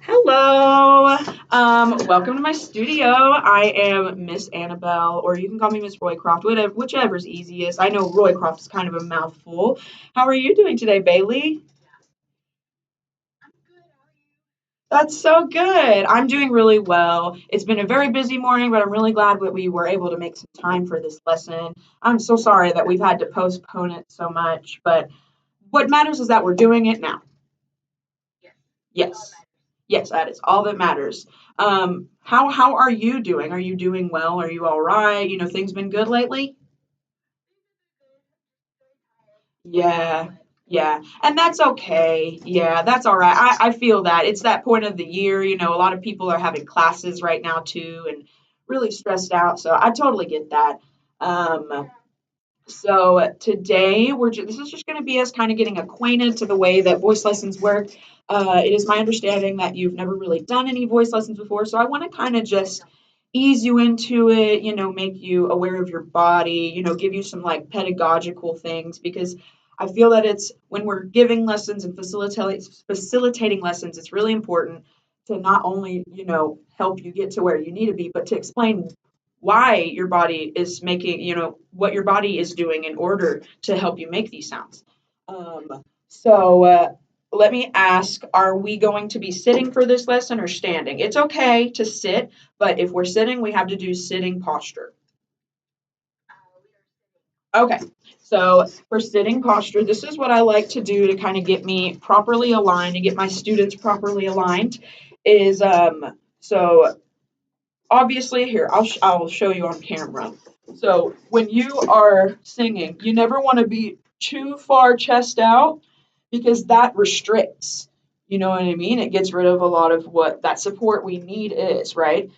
Hello. Welcome to my studio. I am Miss Annabelle, or you can call me Miss Roycroft, whichever's easiest. I know Roycroft is kind of a mouthful. How are you doing today, Bailey? That's so good. I'm doing really well. It's been a very busy morning, but I'm really glad that we were able to make some time for this lesson. I'm so sorry that we've had to postpone it so much, but what matters is that we're doing it now. Yes. Yes, that is all that matters. How are you doing? Are you doing well? Are you all right? Things been good lately? Yeah, yeah, and that's okay. Yeah, that's all right. I feel that. It's that point of the year. A lot of people are having classes right now too, and really stressed out. So I totally get that. Um, So today this is just going to be us kind of getting acquainted to the way that voice lessons work. It is my understanding that you've never really done any voice lessons before, so I want to kind of just ease you into it, make you aware of your body, give you some like pedagogical things because I feel that it's when we're giving lessons and facilitating lessons, it's really important to not only, help you get to where you need to be, but to explain why your body is making, what your body is doing in order to help you make these sounds. So let me ask, are we going to be sitting for this lesson or standing? It's okay to sit, but if we're sitting, we have to do sitting posture. Okay, so for sitting posture, this is what I like to do to kind of get me properly aligned and get my students properly aligned is so obviously here I'll show you on camera. So when you are singing, you never want to be too far chest out because that restricts. You know what I mean? It gets rid of a lot of what that support we need is, right?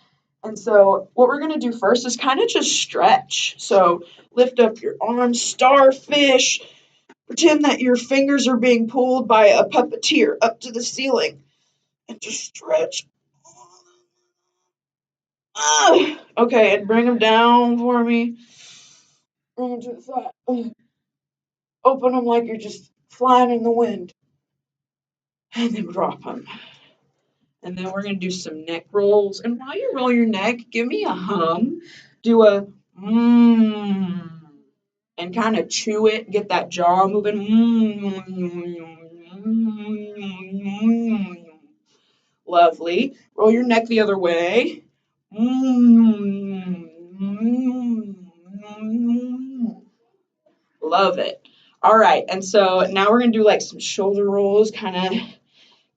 And so what we're going to do first is kind of just stretch. So lift up your arms, starfish, pretend that your fingers are being pulled by a puppeteer up to the ceiling and just stretch. Okay, and bring them down for me. Bring them to the side. Open them like you're just flying in the wind. And then drop them. And then we're going to do some neck rolls. And while you roll your neck, give me a hum. Do a mmm. And kind of chew it. Get that jaw moving. Mmm. Lovely. Roll your neck the other way. Love it. All right. And so now we're going to do like some shoulder rolls, kind of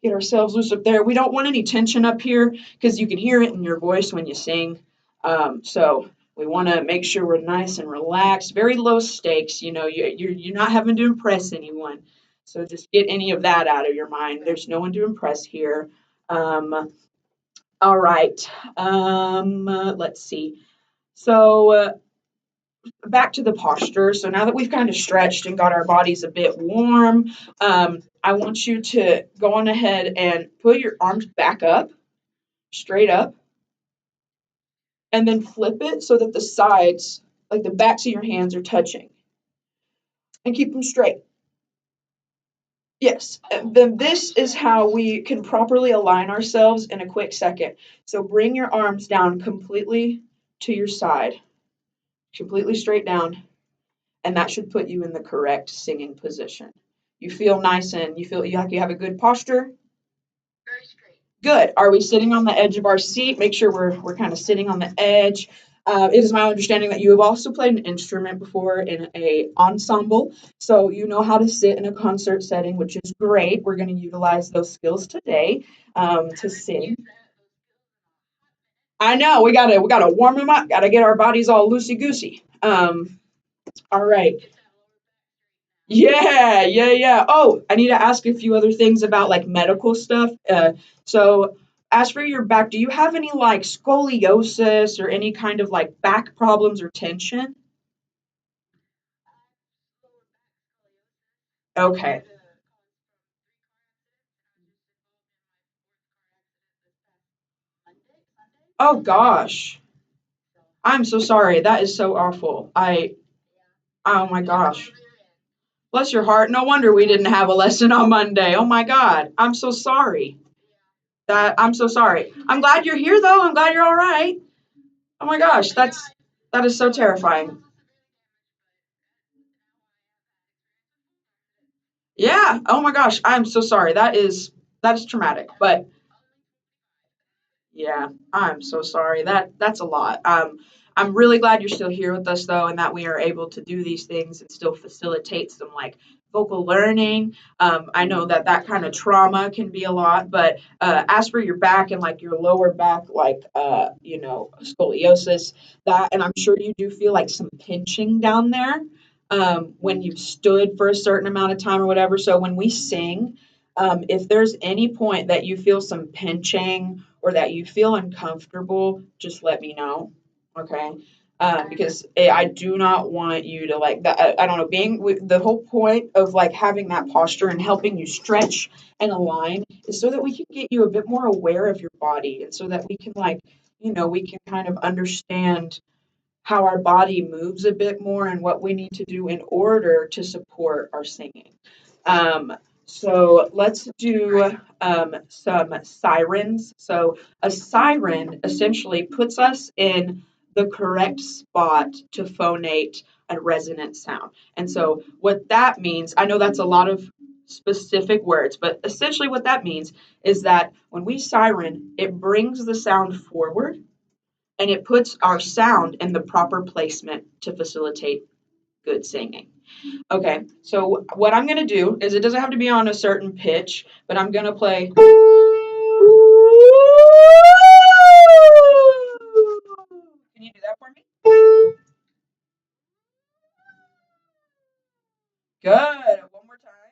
get ourselves loose up there. We don't want any tension up here because you can hear it in your voice when you sing. So we want to make sure we're nice and relaxed, very low stakes. You're not having to impress anyone. So just get any of that out of your mind. There's no one to impress here. All right. Let's see. So back to the posture. So now that we've kind of stretched and got our bodies a bit warm, I want you to go on ahead and put your arms back up, straight up, and then flip it so that the sides, like the backs of your hands, are touching. And keep them straight. Yes, and then this is how we can properly align ourselves in a quick second. So bring your arms down completely to your side, completely straight down, and that should put you in the correct singing position. You feel nice and you feel like you have a good posture? Good. Are we sitting on the edge of our seat? Make sure we're kind of sitting on the edge. It is my understanding that you have also played an instrument before in a ensemble, so you know how to sit in a concert setting, which is great. We're going to utilize those skills today to sing. I know we gotta warm them up. Got to get our bodies all loosey goosey. All right. Yeah, yeah, yeah. Oh, I need to ask a few other things about like medical stuff. So as for your back, do you have any like scoliosis or any kind of like back problems or tension? Okay. Oh gosh. I'm so sorry. That is so awful. Oh my gosh. Bless your heart. No wonder we didn't have a lesson on Monday. Oh my God. I'm so sorry. That I'm so sorry. I'm glad you're here though. I'm glad you're all right. Oh my gosh, that is so terrifying. Yeah. Oh my gosh, I'm so sorry. That is traumatic. But yeah, I'm so sorry. That's a lot. I'm really glad you're still here with us though, and that we are able to do these things and still facilitate some like vocal learning. I know that that kind of trauma can be a lot, but as for your back and like your lower back, like scoliosis, that, and I'm sure you do feel like some pinching down there when you've stood for a certain amount of time or whatever. So when we sing, if there's any point that you feel some pinching or that you feel uncomfortable, just let me know. Okay. Because I do not want you to like that. I don't know, the whole point of like having that posture and helping you stretch and align is so that we can get you a bit more aware of your body and so that we can like, we can kind of understand how our body moves a bit more and what we need to do in order to support our singing. Um, so let's do some sirens. So a siren essentially puts us in the correct spot to phonate a resonant sound. And so what that means, I know that's a lot of specific words, but essentially what that means is that when we siren, it brings the sound forward and it puts our sound in the proper placement to facilitate good singing. Okay, so what I'm going to do is it doesn't have to be on a certain pitch, but I'm going to play. Can you do that for me? Good. One more time.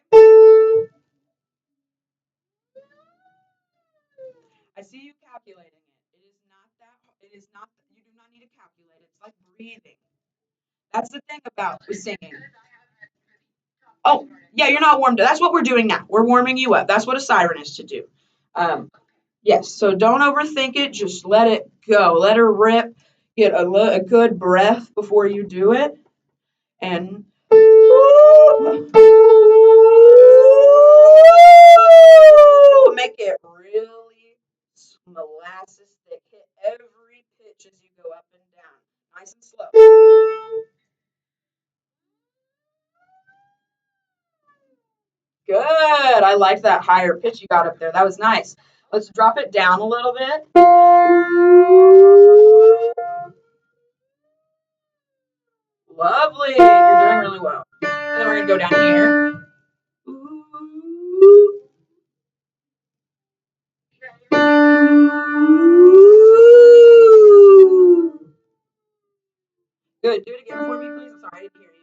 I see you calculating it. It is not that. It is not. You do not need to calculate it. It's like breathing. That's the thing about with singing. Oh, yeah, you're not warmed up. That's what we're doing now. We're warming you up. That's what a siren is to do. Um, yes, so don't overthink it. Just let it go. Let her rip. Get a good breath before you do it. And make it really molasses thick. Hit every pitch as you go up and down. Nice and slow. Good. I like that higher pitch you got up there. That was nice. Let's drop it down a little bit. Lovely. You're doing really well. And then we're going to go down here. Good. Do it again for me, please. I'm sorry, I didn't hear you.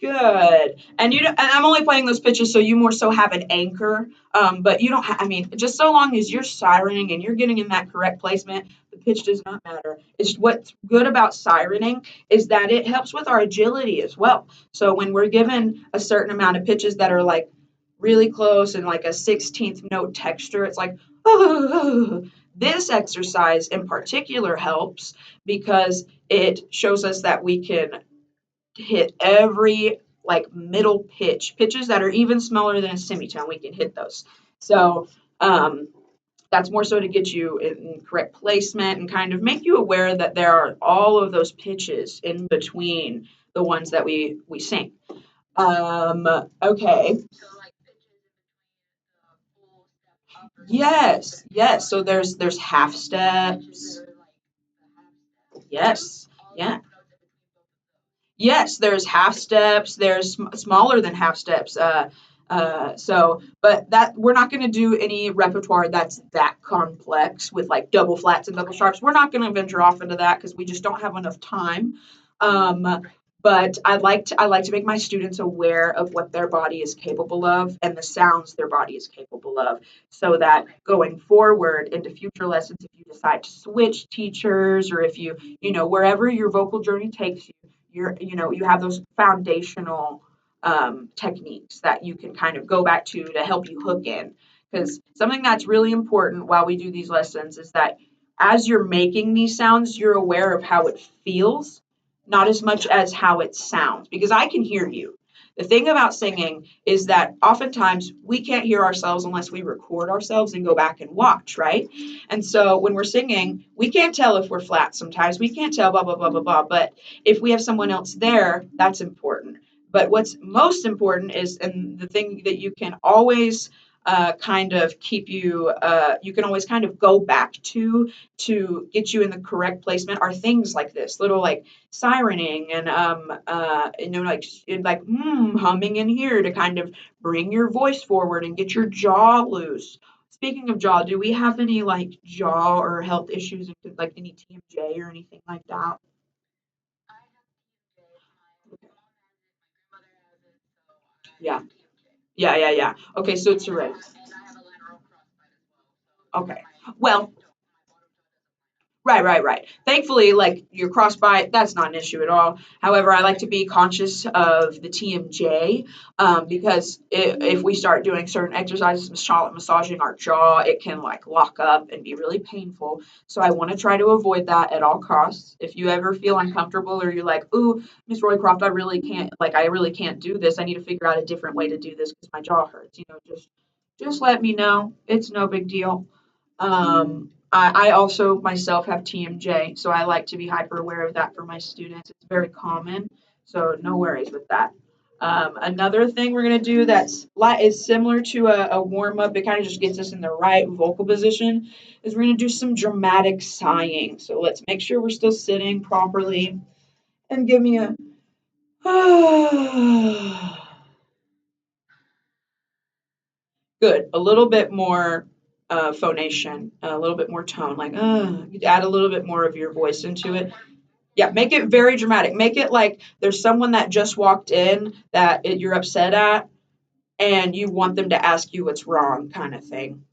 Good. And I'm only playing those pitches so you more so have an anchor. But you don't I mean, just so long as you're sirening and you're getting in that correct placement, the pitch does not matter. It's what's good about sirening is that it helps with our agility as well. So when we're given a certain amount of pitches that are like really close and like a 16th note texture, it's like, oh, this exercise in particular helps because it shows us that we can hit every like middle pitches that are even smaller than a semitone. We can hit those. So that's more so to get you in correct placement and kind of make you aware that there are all of those pitches in between the ones that we sing. Um, okay. Yes, yes. So there's half steps. Yes, yeah. Yes, there's half steps. There's smaller than half steps. But that we're not going to do any repertoire that's that complex with like double flats and double sharps. We're not going to venture off into that because we just don't have enough time. Um, but I like to make my students aware of what their body is capable of and the sounds their body is capable of, so that going forward into future lessons, if you decide to switch teachers or if wherever your vocal journey takes you, you have those foundational techniques that you can kind of go back to help you hook in. Because something that's really important while we do these lessons is that as you're making these sounds, you're aware of how it feels not as much as how it sounds, because I can hear you. The thing about singing is that oftentimes we can't hear ourselves unless we record ourselves and go back and watch, right? And so when we're singing, we can't tell if we're flat sometimes. We can't tell, blah, blah, blah, blah, blah. But if we have someone else there, that's important. But what's most important is, and the thing that you can always kind of keep you, you can always kind of go back to get you in the correct placement are things like this, little like sirening and humming in here to kind of bring your voice forward and get your jaw loose. Speaking of jaw, do we have any like jaw or health issues, like any TMJ or anything like that? Yeah, yeah. Okay, so it's a right. Okay. Well, right. Thankfully, like your crossbite, that's not an issue at all. However, I like to be conscious of the TMJ because if we start doing certain exercises, massaging our jaw, it can like lock up and be really painful. So I want to try to avoid that at all costs. If you ever feel uncomfortable or you're like, "Ooh, Miss Roycroft, I really can't do this. I need to figure out a different way to do this because my jaw hurts." Just let me know. It's no big deal. I also myself have TMJ, so I like to be hyper aware of that for my students. It's very common, so no worries with that. Another thing we're gonna do that's is similar to a warm up. It kind of just gets us in the right vocal position. Is we're gonna do some dramatic sighing. So let's make sure we're still sitting properly, and give me a good, a little bit more phonation, a little bit more tone, like you add a little bit more of your voice into it. Yeah, make it very dramatic. Make it like there's someone that just walked in that you're upset at, and you want them to ask you what's wrong, kind of thing.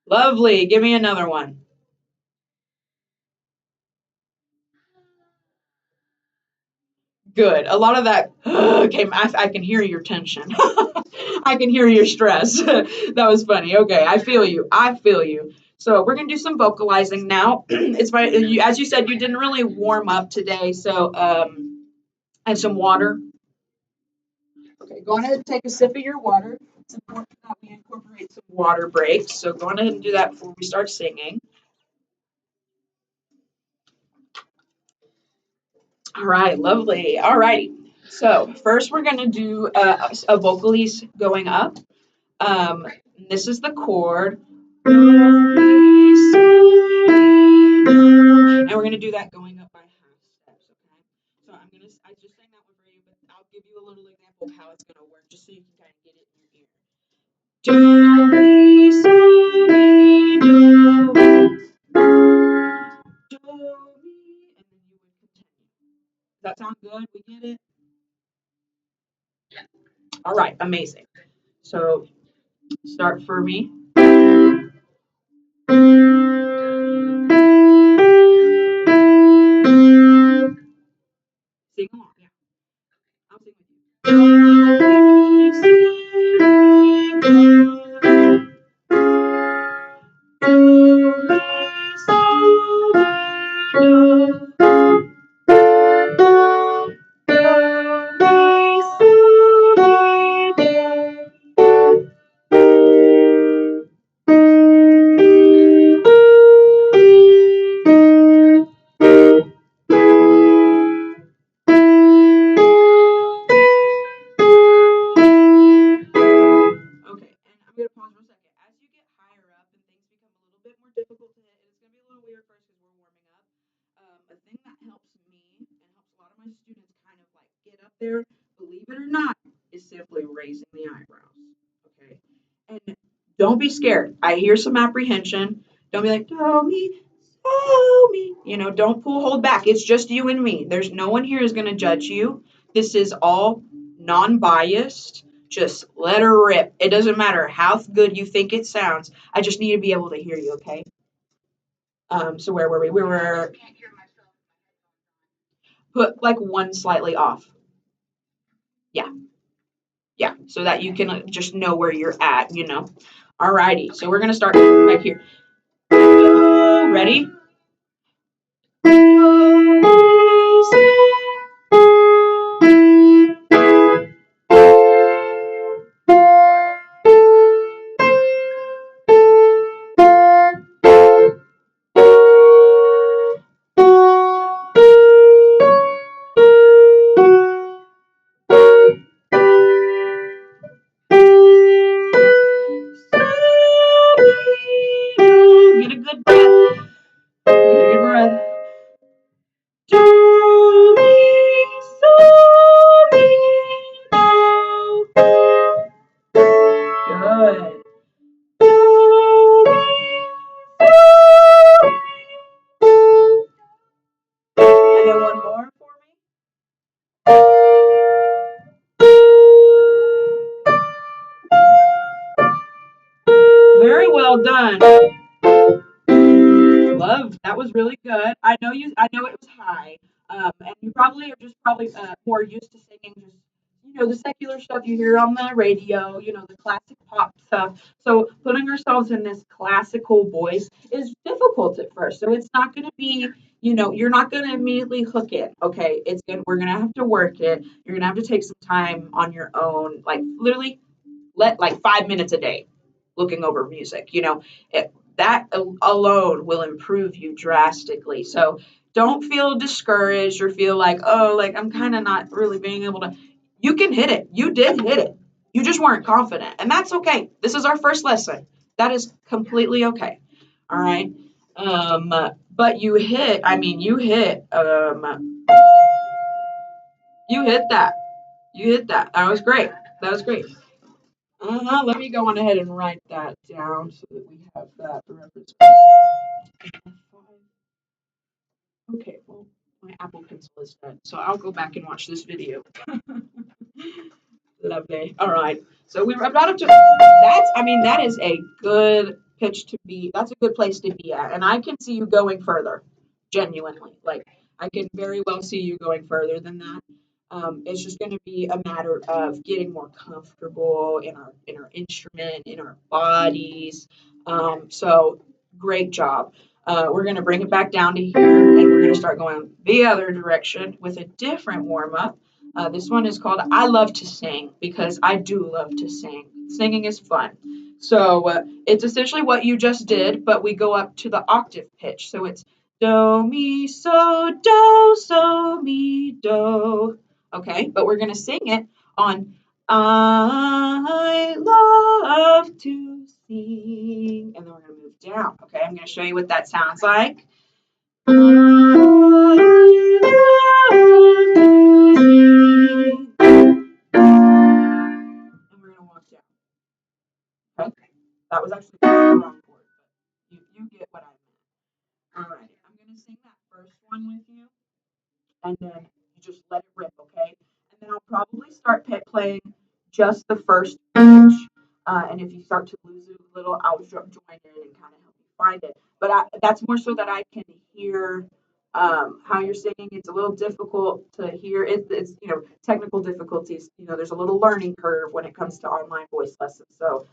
Lovely. Give me another one. Good. A lot of that came. I can hear your tension. I can hear your stress. That was funny. Okay, I feel you. I feel you. So we're gonna do some vocalizing now. It's my, as you said, you didn't really warm up today, so and some water. Okay, go on ahead and take a sip of your water. It's important that we incorporate some water breaks. So go on ahead and do that before we start singing. All right, lovely. All righty. So first we're gonna do a vocalese going up. Um, this is the chord. And we're gonna do that going up by half steps, okay? So I just sang that one for you, but I'll give you a little example of how it's gonna work, just so you can kind of get it in your ear. Do, re, so, mi, do, do, mi, and then you would continue. Does that sound good? We get it? All right, amazing. So start for me. Sing along, yeah. I'll sing with you. Okay, and I'm gonna pause for a second. As you get higher up and things become a little bit more difficult to hit, and it's gonna be a little weird first because we're warming up. A thing that helps me and helps a lot of my students kind of like get up there, believe it or not, is simply raising the eyebrows. Okay, and don't be scared. I hear some apprehension. Don't be like, tell me, tell me. Don't hold back. It's just you and me. There's no one here is gonna judge you. This is all non-biased. Just let her rip. It doesn't matter how good you think it sounds. I just need to be able to hear you, okay? So where were we? We were put like one slightly off. Yeah, yeah. So that you can just know where you're at. Alrighty. So we're gonna start back here. Ready? Get a good breath. Get a good breath. Do, mi, so, mi, do. Good. Do, mi, so. And then one more for me. Very well done. Love, that was really good. I know it was high. And you probably are just probably more used to singing just the secular stuff you hear on the radio, the classic pop stuff. So putting ourselves in this classical voice is difficult at first. So it's not gonna be, you're not gonna immediately hook it. Okay. We're gonna have to work it. You're gonna have to take some time on your own, like literally let like 5 minutes a day looking over music. That alone will improve you drastically. So don't feel discouraged or feel like, oh, like I'm kind of not really being able to. You can hit it. You did hit it. You just weren't confident. And that's okay. This is our first lesson. That is completely okay. All right. But you hit that. You hit that. That was great. That was great. Let me go on ahead and write that down so that we have that reference. Okay, well, my Apple Pencil is dead, so I'll go back and watch this video. Lovely. All right. So we were about up to that is a good pitch to be. That's a good place to be at, and I can see you going further. Genuinely, like I can very well see you going further than that. It's just going to be a matter of getting more comfortable in our instrument, in our bodies. So great job. We're going to bring it back down to here, and we're going to start going the other direction with a different warm up. This one is called I Love to Sing because I do love to sing. Singing is fun. So it's essentially what you just did, but we go up to the octave pitch. So it's do, mi, so, mi, do. Okay, but we're going to sing it on I love to sing. And then we're going to move down. Okay, I'm going to show you what that sounds like. I love to sing. And we're going to walk down. Okay, that was actually the wrong chord, but you get what I meant. All right, I'm going to sing that first one with you. And then you just let it rip, okay? And then I'll probably start playing just the first pitch. And if you start to lose it a little, I'll join in and kind of help you find it. But that's more so that I can hear how you're singing. It's a little difficult to hear. It's technical difficulties. There's a little learning curve when it comes to online voice lessons. So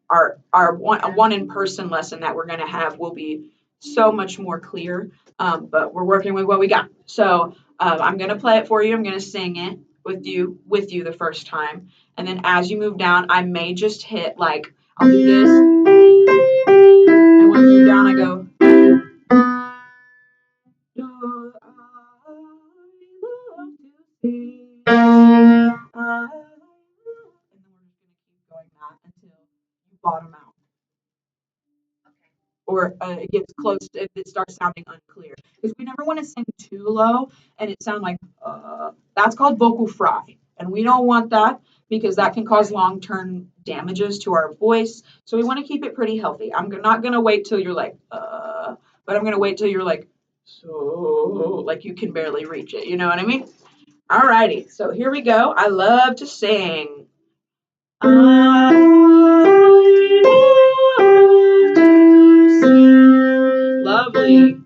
our one in person lesson that we're going to have will be so much more clear. But we're working with what we got. So I'm going to play it for you. I'm going to sing it with you the first time. And then as you move down, I may just hit like, I'll do this. And when I move down, I go. Do I love to sing? And then we're just going to keep going that until you bottom out. Or it gets close, it starts sounding unclear. Because we never want to sing too low and it sound like, that's called vocal fry. And we don't want that because that can cause long-term damages to our voice. So we want to keep it pretty healthy. I'm not going to wait till you're like, but I'm going to wait till you're like, so, like you can barely reach it. You know what I mean? All righty. So here we go. I love to sing. I love to sing. Lovely.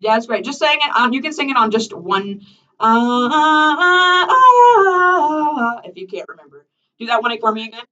Yeah, that's great. Just saying it on. You can sing it on just one If you can't remember, do that one for me again.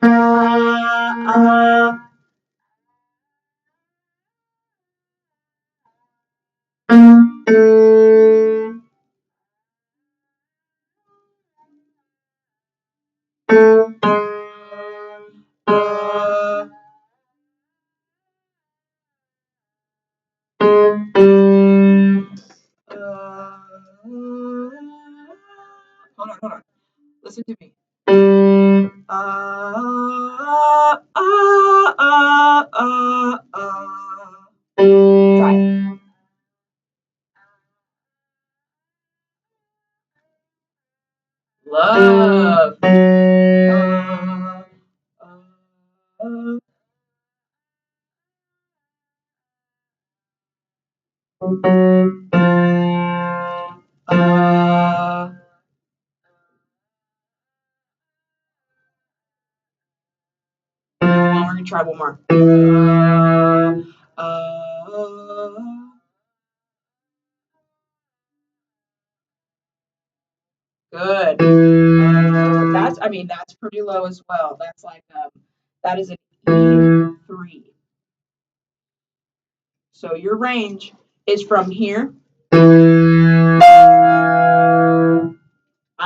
Hold on, hold on. Listen to me. Try it. Love. Uh, we're gonna try one more. Good. I mean, that's pretty low as well. That's like, that is an E3. So your range is from here. I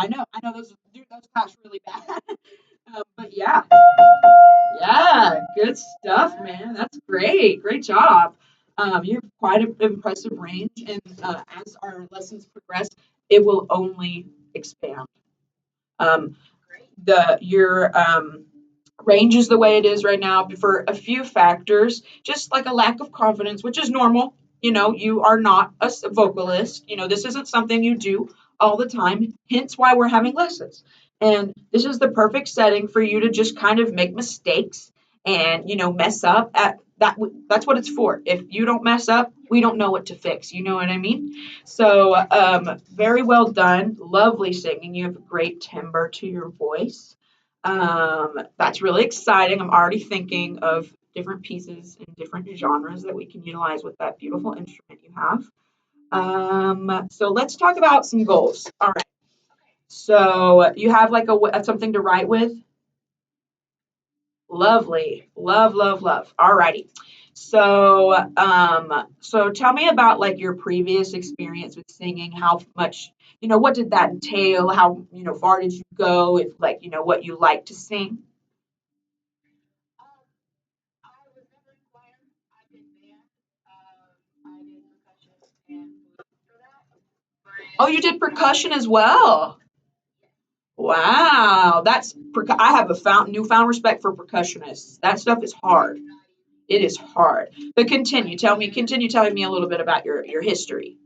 know those clash really bad. But yeah, yeah, good stuff, man. That's great. Great job. You have quite an impressive range, and as our lessons progress, it will only expand. Um, the your range is the way it is right now for a few factors, just like a lack of confidence, which is normal. You know, you are not a vocalist. You know, this isn't something you do all the time, hence why we're having lessons. And this is the perfect setting for you to just kind of make mistakes and, mess up at that. That's what it's for. If you don't mess up, we don't know what to fix. You know what I mean? So, very well done. Lovely singing. You have a great timbre to your voice. That's really exciting. I'm already thinking of different pieces and different genres that we can utilize with that beautiful instrument you have. So let's talk about some goals. All right. So you have like something to write with. Lovely. Love, love, love. All righty. So tell me about like your previous experience with singing. How much, what did that entail? How, far did you go? If like, what you like to sing. Oh, you did percussion as well. Wow, I have a newfound respect for percussionists. That stuff is hard. It is hard. But continue telling me a little bit about your history.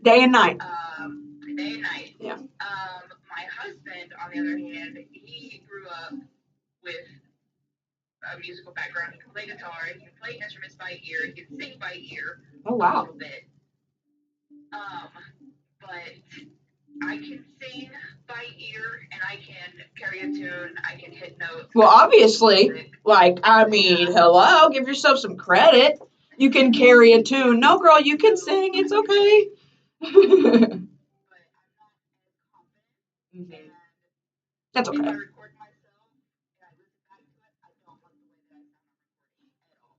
Day and night. Yeah. Oh wow. Well, obviously, like, I mean, hello, give yourself some credit. You can carry a tune. No, girl, you can sing. It's okay. Mhm. That's okay.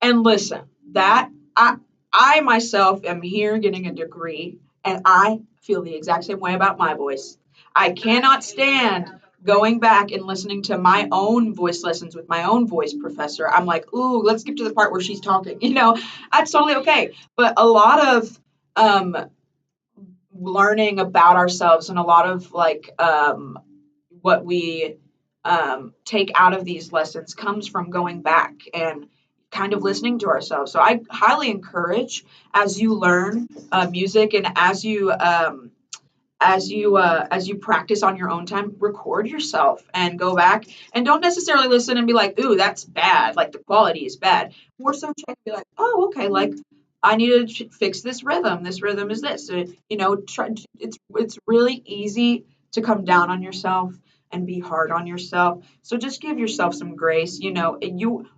And listen, that I myself am here getting a degree, and I feel the exact same way about my voice. I cannot stand going back and listening to my own voice lessons with my own voice professor. I'm like, ooh, let's skip to the part where she's talking. That's totally okay. But a lot of um, learning about ourselves and a lot of like what we take out of these lessons comes from going back and kind of listening to ourselves. So I highly encourage as you learn music and as you as you practice on your own time, record yourself and go back and don't necessarily listen and be like, ooh, that's bad, like the quality is bad. More so check and be like, oh, okay, like I need to fix this rhythm. This rhythm is this. Try, it's really easy to come down on yourself and be hard on yourself. So just give yourself some grace.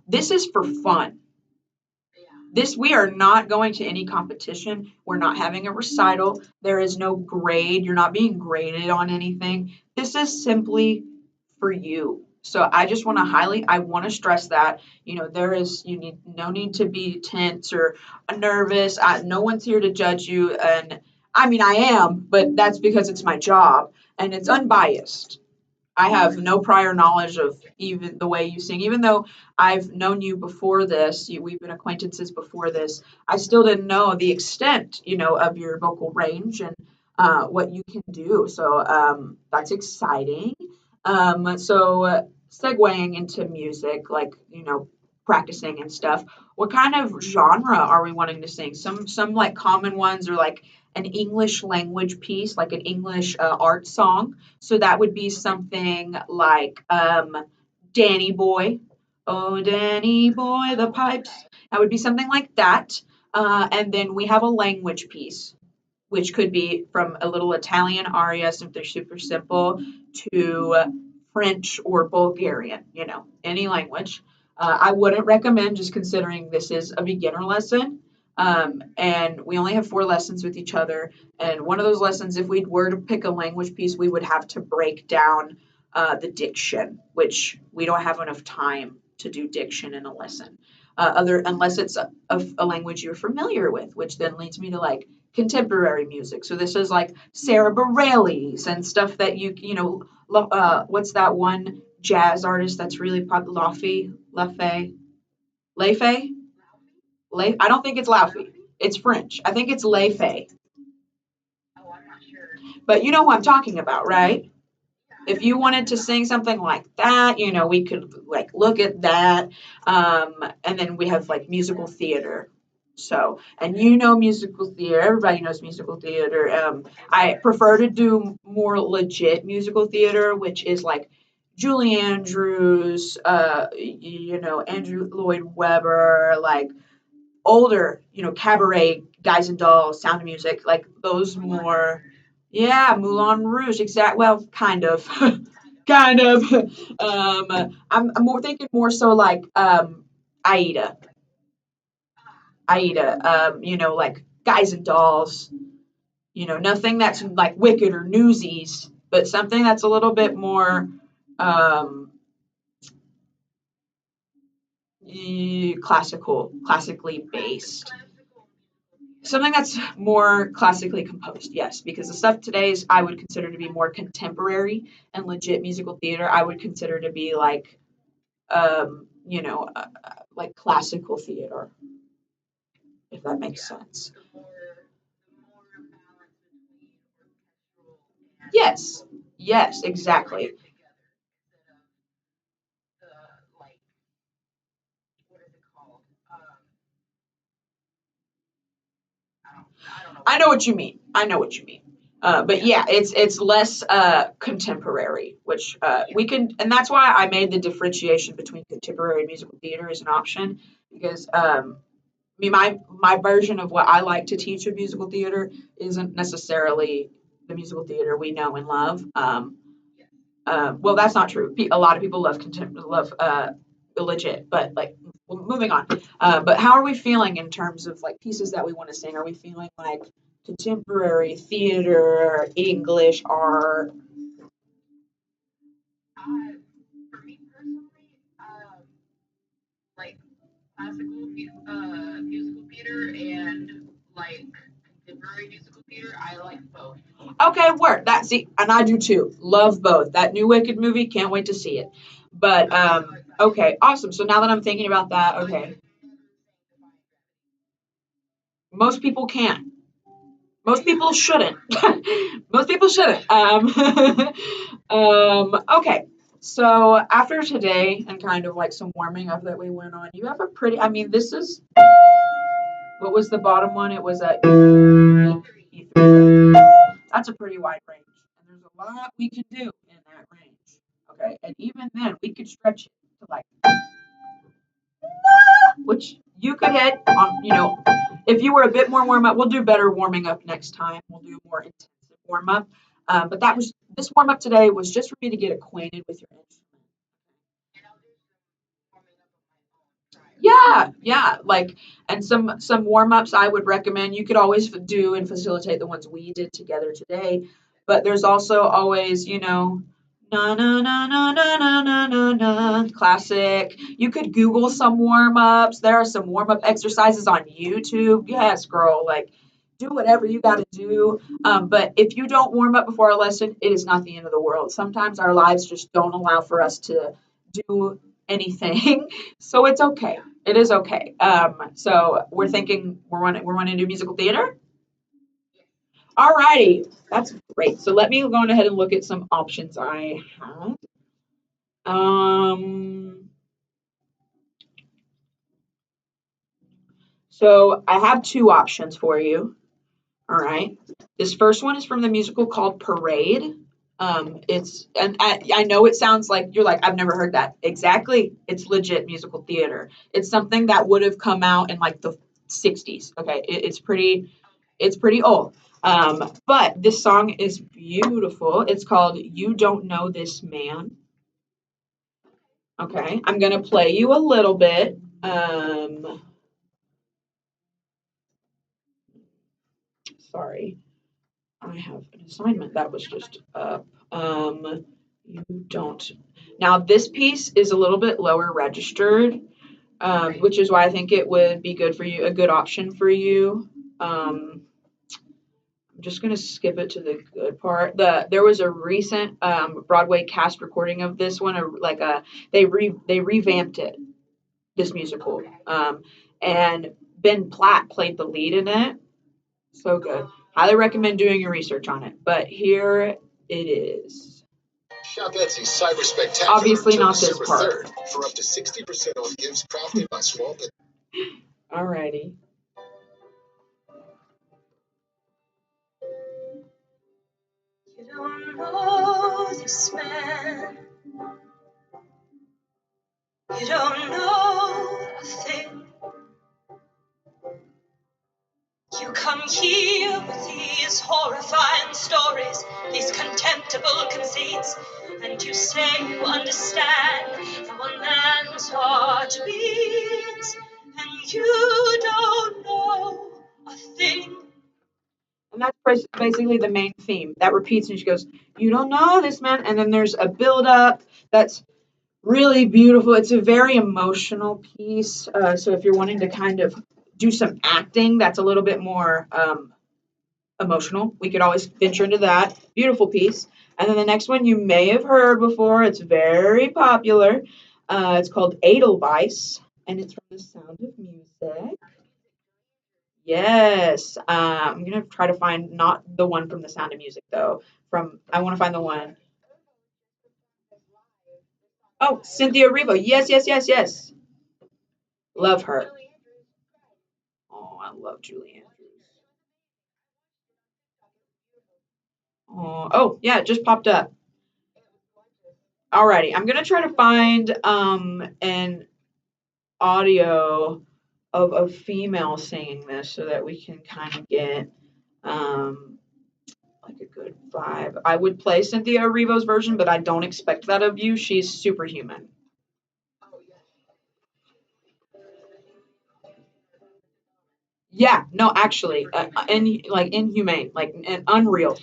This is for fun. This we are not going to any competition. We're not having a recital. There is no grade. You're not being graded on anything. This is simply for you. So I just want to I want to stress that, you need no need to be tense or nervous. No one's here to judge you. And I mean, I am, but that's because it's my job and it's unbiased. I have no prior knowledge of even the way you sing, even though I've known you before this. We've been acquaintances before this. I still didn't know the extent, of your vocal range and what you can do. So that's exciting. Segueing into music, like practicing and stuff. What kind of genre are we wanting to sing? Some like common ones are like an English language piece, like an English art song. So that would be something like Danny Boy. Oh, Danny Boy, the pipes. That would be something like that. And then we have a language piece, which could be from a little Italian aria, if they're super simple, to French or Bulgarian, any language. I wouldn't recommend, just considering this is a beginner lesson. And we only have 4 lessons with each other. And one of those lessons, if we were to pick a language piece, we would have to break down the diction, which we don't have enough time to do diction in a lesson. Unless it's a language you're familiar with, which then leads me to like contemporary music. So this is like Sarah Bareilles and stuff that what's that one jazz artist that's really popular? Lafay, Lafay, I don't think it's Laufey. It's French. I think it's Lafay. But you know who I'm talking about, right? If you wanted to sing something like that, we could like look at that. And then we have like musical theater. So, and musical theater, everybody knows musical theater. I prefer to do more legit musical theater, which is like Julie Andrews, Andrew Lloyd Webber, like older, cabaret, Guys and Dolls, Sound of Music, like those more, yeah, Moulin Rouge, exact. Well, kind of, kind of. I'm more thinking more so like Aida, like Guys and Dolls. Nothing that's like Wicked or Newsies, but something that's a little bit more um, classically based. Something that's more classically composed, yes, because the stuff today is I would consider to be more contemporary and legit musical theater. I would consider to be like, like classical theater, if that makes sense. Yes, yes, exactly. I know what you mean. I know what you mean. But yeah, it's less contemporary, which we can, and that's why I made the differentiation between contemporary and musical theater as an option because I mean my version of what I like to teach of musical theater isn't necessarily the musical theater we know and love. Well, that's not true. A lot of people love legit, but like moving on. But how are we feeling in terms of like pieces that we want to sing? Are we feeling like contemporary theater, English art? Okay, work. That's see, and I do too. Love both. That new Wicked movie, can't wait to see it. But okay, awesome. So now that I'm thinking about that, okay, most people can't. Most people shouldn't. Most people shouldn't. Okay. So after today and kind of like some warming up that we went on, you have a pretty. I mean, this is what was the bottom one? It was at E3. That's a pretty wide range. And there's a lot we can do in that range. Okay. And even then, we could stretch it to like, which you could hit on, if you were a bit more warm up, we'll do better warming up next time. We'll do more intensive warm up. But this warm up today was just for me to get acquainted with your instrument. Yeah, yeah, like, and some warm-ups I would recommend. You could always do and facilitate the ones we did together today, but there's also always, na na na na na na na na na, classic. You could Google some warm-ups. There are some warm-up exercises on YouTube. Yes, girl, like, do whatever you got to do. But if you don't warm up before a lesson, it is not the end of the world. Sometimes our lives just don't allow for us to do anything, so it's okay. It is okay. So we're thinking we're wanting to do musical theater. All righty, that's great. So let me go on ahead and look at some options I have. Um, so I have two options for you. All right. This first one is from the musical called Parade. And I know it sounds like you're like, I've never heard that. Exactly. It's legit musical theater. It's something that would have come out in like the 60s. Okay. It's pretty old. But this song is beautiful. It's called You Don't Know This Man. Okay. I'm going to play you a little bit. Sorry. I have an assignment that was just up. You don't. Now, this piece is a little bit lower registered, which is why I think it would be good for you, a good option for you. I'm just gonna skip it to the good part. There was a recent Broadway cast recording of this one, they revamped it, this musical, and Ben Platt played the lead in it. So good. Highly recommend doing your research on it. But here it is. Shop Etsy's Cyber Spectacular obviously not this December part. 3rd for up to 60% off gifts crafted by small business. Alrighty. You don't know this man. You don't know a thing. You come here with these horrifying stories, these contemptible conceits, and you say you understand how a man's heart beats, and you don't know a thing. And that's basically the main theme that repeats, and she goes, "You don't know this man," and then there's a build up that's really beautiful. It's a very emotional piece. So if you're wanting to kind of do some acting that's a little bit more emotional, we could always venture into that. Beautiful piece. And then the next one you may have heard before. It's very popular. It's called Edelweiss, and it's from The Sound of Music. Yes. I'm gonna try to find not the one from The Sound of Music though. I want to find the one. Oh, Cynthia Erivo. Yes, yes, yes, yes. Love her. Oh, I love Julie Andrews. Oh, yeah, it just popped up. Alrighty, I'm gonna try to find an audio of a female singing this so that we can kind of get um like a good vibe. I would play Cynthia Erivo's version, but I don't expect that of you. She's superhuman. Yeah, no, actually, inhumane, like unreal.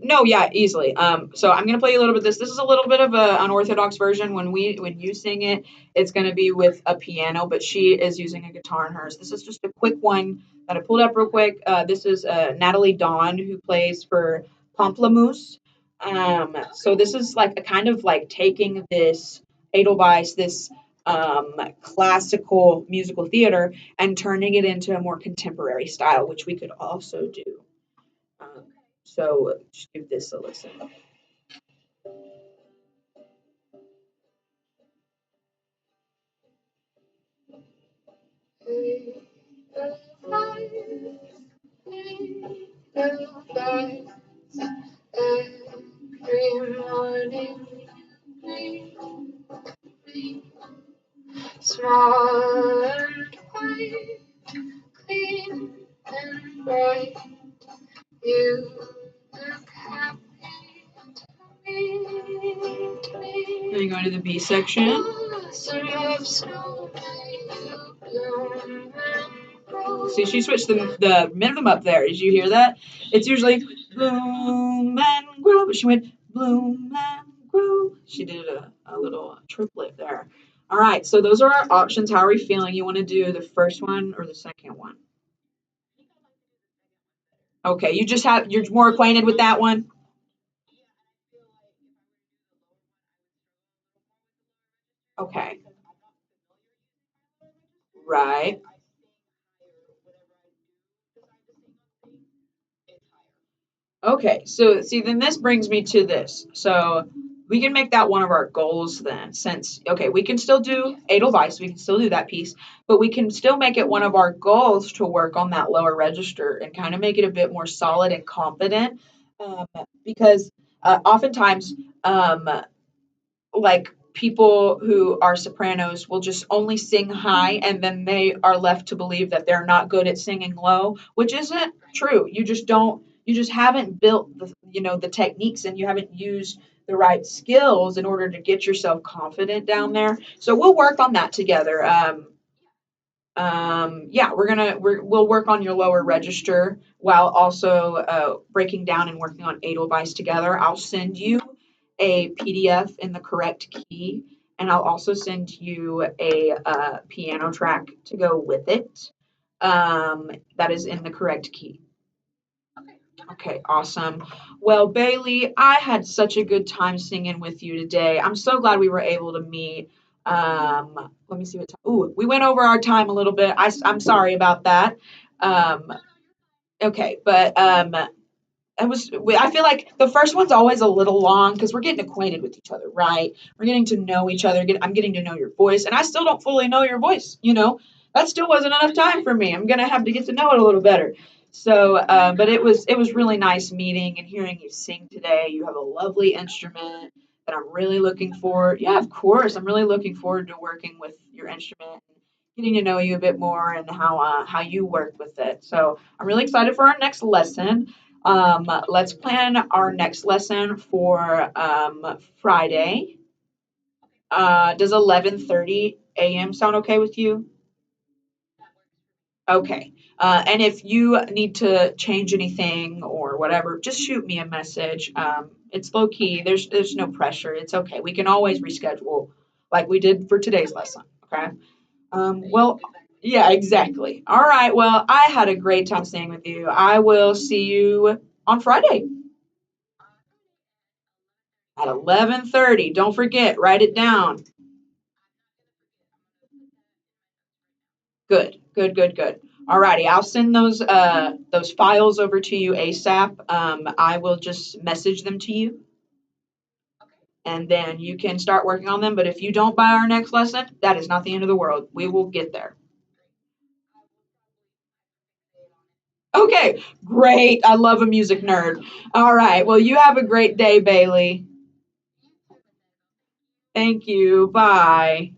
No, yeah, easily. So I'm gonna play you a little bit of this. This is a little bit of a unorthodox version. When you sing it, it's gonna be with a piano, but she is using a guitar in hers. This is just a quick one that I pulled up real quick. This is Natalie Dawn who plays for Pomplamoose. So this is like a kind of like taking this Edelweiss, this classical musical theater, and turning it into a more contemporary style, which we could also do. Um, so just give this a listen. small and white, clean and bright. You look happy to me. Are you going to the B section? Blossom of snow, may you bloom and grow. See, she switched the rhythm up there. Did you hear that? It's usually bloom and grow, but she went bloom and grow. She did a little triplet there. All right, so those are our options. How are we feeling? You want to do the first one or the second one? Okay, you're more acquainted with that one? Okay. Right. Okay, so see, then this brings me to this. So we can make that one of our goals then, since, okay, we can still do Edelweiss, we can still do that piece, but we can still make it one of our goals to work on that lower register and kind of make it a bit more solid and confident. Um, because oftentimes, um, like people who are sopranos will just only sing high and then they are left to believe that they're not good at singing low, which isn't true. You just haven't built the techniques and you haven't used the right skills in order to get yourself confident down there. So we'll work on that together. Yeah, we'll work on your lower register while also breaking down and working on Edelweiss together. I'll send you a PDF in the correct key, and I'll also send you a piano track to go with it. That is in the correct key. Okay, awesome. Well, Bailey, I had such a good time singing with you today. I'm so glad we were able to meet. Let me see what time. Ooh, we went over our time a little bit. I'm sorry about that. Um, okay, but I feel like the first one's always a little long because we're getting acquainted with each other, right? We're getting to know each other. I'm getting to know your voice, and I still don't fully know your voice. That still wasn't enough time for me. I'm gonna have to get to know it a little better. So, but it was really nice meeting and hearing you sing today. You have a lovely instrument that I'm really looking forward. Yeah, of course, I'm really looking forward to working with your instrument and getting to know you a bit more and how you work with it. So I'm really excited for our next lesson. Let's plan our next lesson for Friday. Does 11:30 a.m. sound okay with you? Okay. And if you need to change anything or whatever, just shoot me a message. It's low key. There's no pressure. It's okay. We can always reschedule, like we did for today's lesson. Okay. Well, yeah, exactly. All right. Well, I had a great time staying with you. I will see you on Friday at 11:30. Don't forget, write it down. Good, good, good, good. All righty, I'll send those files over to you ASAP. I will just message them to you, and then you can start working on them. But if you don't buy our next lesson, that is not the end of the world. We will get there. Okay, great. I love a music nerd. All right. Well, you have a great day, Bailey. Thank you. Bye.